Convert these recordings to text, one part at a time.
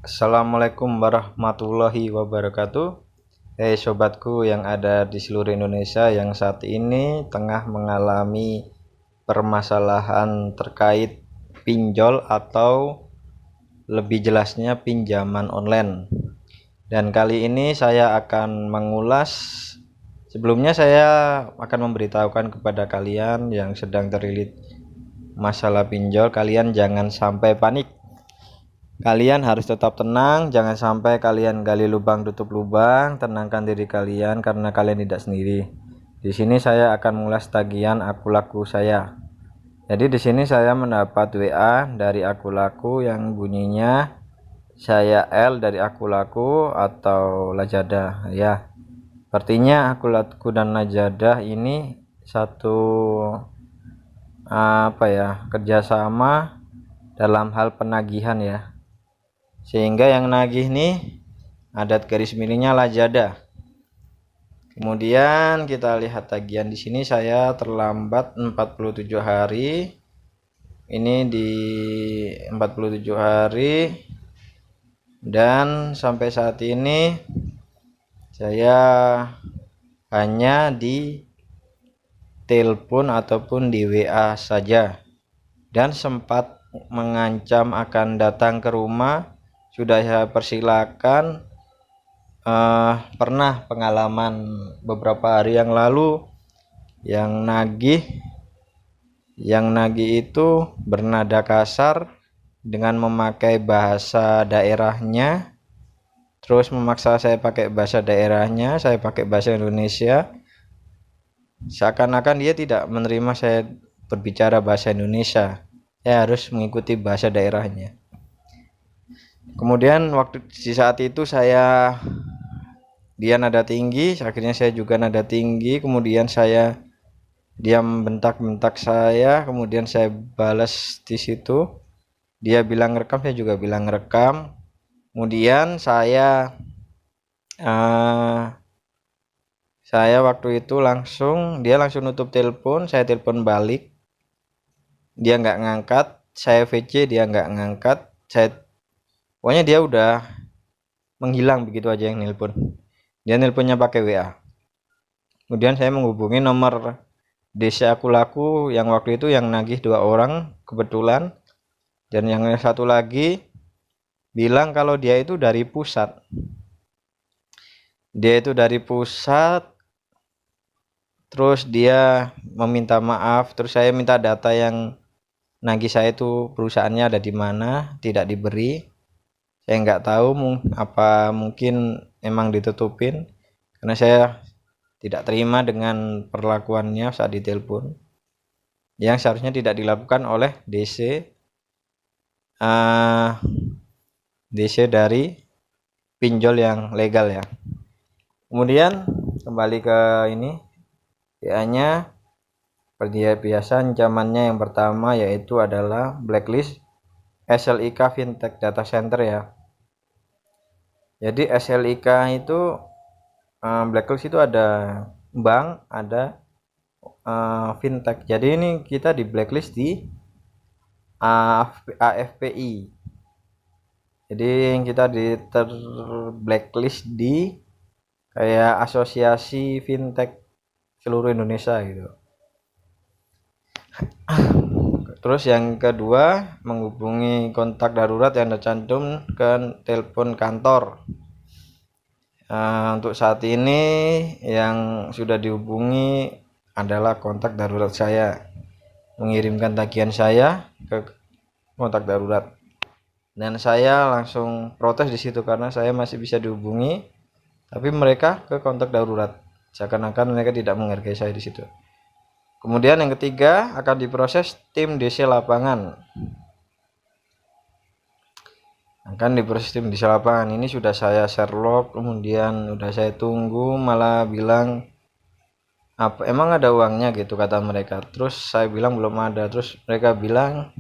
Assalamualaikum warahmatullahi wabarakatuh. Hei sobatku yang ada di seluruh Indonesia yang saat ini tengah mengalami permasalahan terkait pinjol atau lebih jelasnya pinjaman online. Dan kali ini saya akan mengulas. Sebelumnya saya akan memberitahukan kepada kalian yang sedang terlilit masalah pinjol, kalian jangan sampai panik. Kalian harus tetap tenang, jangan sampai kalian gali lubang tutup lubang. Tenangkan diri kalian karena kalian tidak sendiri. Di sini saya akan mengulas tagihan akun laku saya. Jadi di sini saya mendapat WA dari akun laku yang bunyinya saya L dari akun laku atau Lazada ya. Sepertinya akun laku dan Lazada ini satu kerjasama dalam hal penagihan ya. Sehingga yang nagih nih adat garis miringnya Lazada. Kemudian kita lihat tagihan di sini saya terlambat 47 hari. Ini di 47 hari dan sampai saat ini saya hanya di telepon ataupun di WA saja, dan sempat mengancam akan datang ke rumah. Sudah saya persilakan. Pernah pengalaman beberapa hari yang lalu yang nagih itu bernada kasar dengan memakai bahasa daerahnya, terus memaksa saya pakai bahasa daerahnya, saya pakai bahasa Indonesia, seakan-akan dia tidak menerima saya berbicara bahasa Indonesia. Saya harus mengikuti bahasa daerahnya. Kemudian waktu di saat itu dia nada tinggi, akhirnya saya juga nada tinggi. Kemudian dia membentak-bentak saya, kemudian saya balas di situ. Dia bilang rekam, saya juga bilang rekam. Kemudian saya waktu itu dia langsung nutup telepon. Saya telepon balik, dia nggak ngangkat. Saya VC, dia nggak ngangkat. Pokoknya dia udah menghilang begitu aja yang nelpon. Dia nelponnya pakai WA. Kemudian saya menghubungi nomor DC aku laku yang waktu itu yang nagih 2 orang kebetulan, dan yang satu lagi bilang kalau dia itu dari pusat. Terus dia meminta maaf, terus saya minta data yang nagih saya itu perusahaannya ada di mana, tidak diberi. Saya nggak tahu apa mungkin emang ditutupin, karena saya tidak terima dengan perlakuannya saat ditelepon yang seharusnya tidak dilakukan oleh DC dari pinjol yang legal ya. Kemudian kembali ke ini ya-nya, seperti biasa ancamannya yang pertama yaitu adalah blacklist SLIK Fintech Data Center ya. Jadi SLIK itu blacklist itu ada bank, ada fintech. Jadi ini kita di blacklist di AFPI. Jadi kita di blacklist di kayak asosiasi fintech seluruh Indonesia gitu. Terus yang kedua, menghubungi kontak darurat yang tercantum ke telepon kantor. Untuk saat ini yang sudah dihubungi adalah kontak darurat saya, mengirimkan tagihan saya ke kontak darurat, dan saya langsung protes di situ karena saya masih bisa dihubungi, tapi mereka ke kontak darurat, seakan-akan mereka tidak menghargai saya di situ. Kemudian yang ketiga, akan diproses tim DC lapangan. Ini sudah saya share log, kemudian udah saya tunggu, malah bilang apa emang ada uangnya gitu kata mereka. Terus saya bilang belum ada. Terus mereka bilang,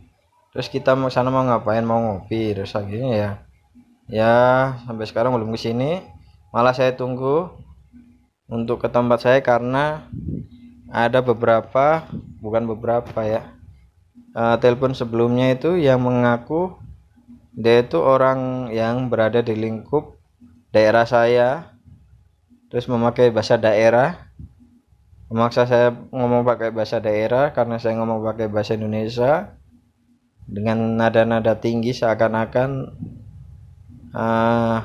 terus kita mau sana mau ngapain, mau ngopi. Terus akhirnya ya sampai sekarang belum kesini. Malah saya tunggu untuk ke tempat saya karena ada telepon sebelumnya itu yang mengaku Dia itu orang yang berada di lingkup daerah saya, terus memakai bahasa daerah, memaksa saya ngomong pakai bahasa daerah karena saya ngomong pakai bahasa Indonesia dengan nada-nada tinggi, seakan-akan uh,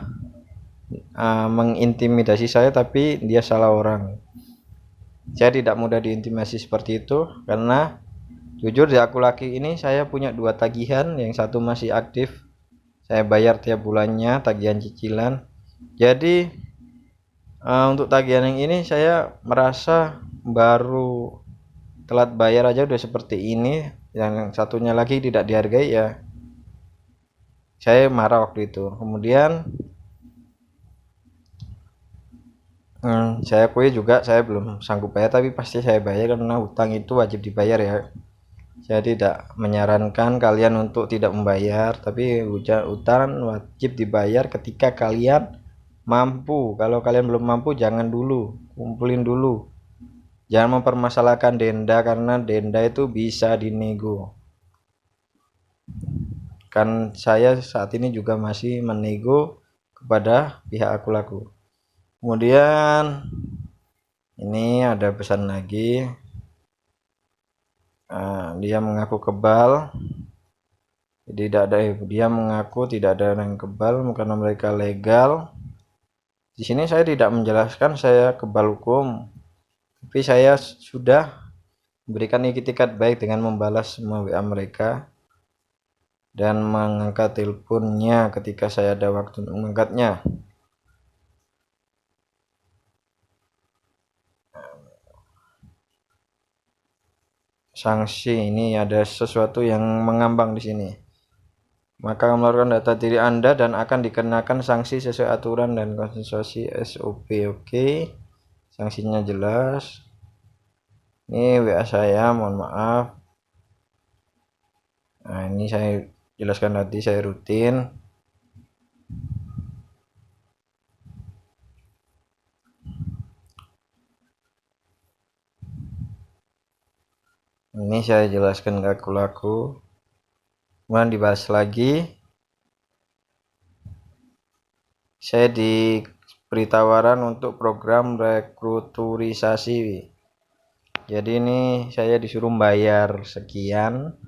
mengintimidasi saya, tapi dia salah orang. Saya tidak mudah diintimidasi seperti itu karena jujur di Aku Laki ini saya punya 2 tagihan, yang satu masih aktif, saya bayar tiap bulannya tagihan cicilan. Jadi untuk tagihan yang ini saya merasa baru telat bayar aja udah seperti ini, yang satunya lagi tidak dihargai, ya saya marah waktu itu. Kemudian saya akui juga saya belum sanggup bayar, tapi pasti saya bayar karena hutang itu wajib dibayar ya. Saya tidak menyarankan kalian untuk tidak membayar, tapi utang wajib dibayar ketika kalian mampu. Kalau kalian belum mampu, jangan dulu, kumpulin dulu. Jangan mempermasalahkan denda, karena denda itu bisa dinego. Kan saya saat ini juga masih menego kepada pihak Aku Laku. Kemudian ini ada pesan lagi. Dia mengaku kebal, dia mengaku tidak ada yang kebal karena mereka legal. Di sini saya tidak menjelaskan saya kebal hukum, tapi saya sudah memberikan itikat baik dengan membalas semua WA mereka dan mengangkat teleponnya ketika saya ada waktu untuk mengangkatnya. Sanksi ini ada sesuatu yang mengambang di sini. Maka melakukan data diri Anda dan akan dikenakan sanksi sesuai aturan dan konstitusi SOP. Oke, sanksinya jelas. Ini WA saya, mohon maaf. Nah, ini saya jelaskan tadi, saya rutin. Ini saya jelaskan ke Aku Laku. Kemudian dibahas lagi. Saya diberi tawaran untuk program rekruturisasi. Jadi ini saya disuruh bayar sekian,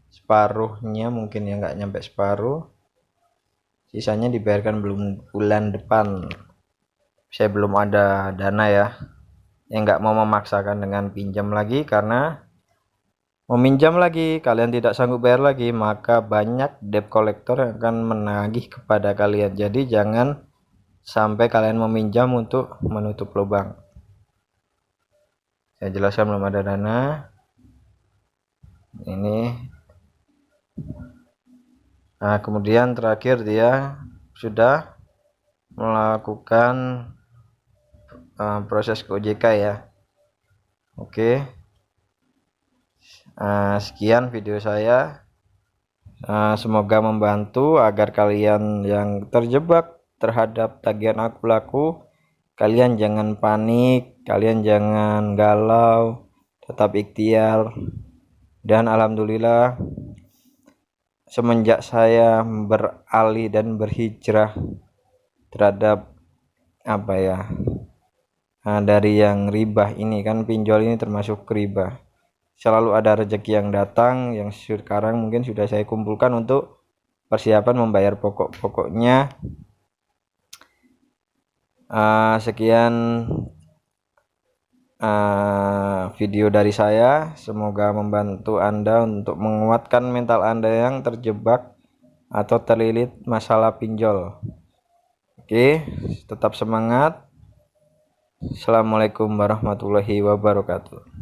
separuhnya mungkin ya, nggak nyampe separuh, sisanya dibayarkan belum bulan depan. Saya belum ada dana ya, nggak mau memaksakan dengan pinjam lagi, karena meminjam lagi kalian tidak sanggup bayar lagi, maka banyak debt collector yang akan menagih kepada kalian. Jadi jangan sampai kalian meminjam untuk menutup lubang. Saya jelaskan belum ada dana. Ini nah, kemudian terakhir dia sudah melakukan proses ke OJK ya. Oke. Sekian video saya. Semoga membantu agar kalian yang terjebak terhadap tagihan Aku Laku, kalian jangan panik, kalian jangan galau, tetap ikhtiar. Dan alhamdulillah semenjak saya beralih dan berhijrah terhadap dari yang riba ini, kan pinjol ini termasuk riba, selalu ada rezeki yang datang, yang sekarang mungkin sudah saya kumpulkan untuk persiapan membayar pokok-pokoknya. Sekian video dari saya, semoga membantu Anda untuk menguatkan mental Anda yang terjebak atau terlilit masalah pinjol. Oke, tetap semangat. Assalamualaikum warahmatullahi wabarakatuh.